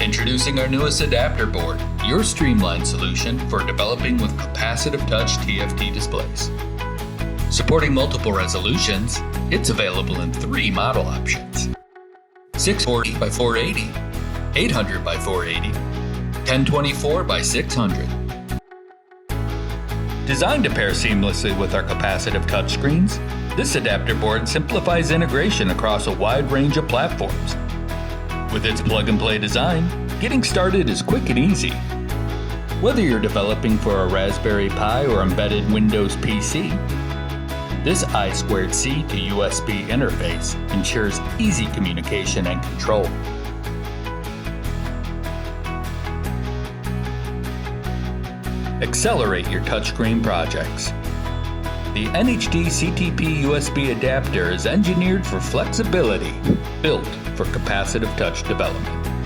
Introducing our newest adapter board, your streamlined solution for developing with capacitive touch TFT displays. Supporting multiple resolutions, it's available in 3 model options: 640 by 480, 800 by 480, 1024 by 600. Designed to pair seamlessly with our capacitive touchscreens, this adapter board simplifies integration across a wide range of platforms. With its plug-and-play design, getting started is quick and easy. Whether you're developing for a Raspberry Pi or embedded Windows PC, this I2C to USB interface ensures easy communication and control. Accelerate your touchscreen projects. The NHD-CTP-USB adapter is engineered for flexibility, built for capacitive touch development.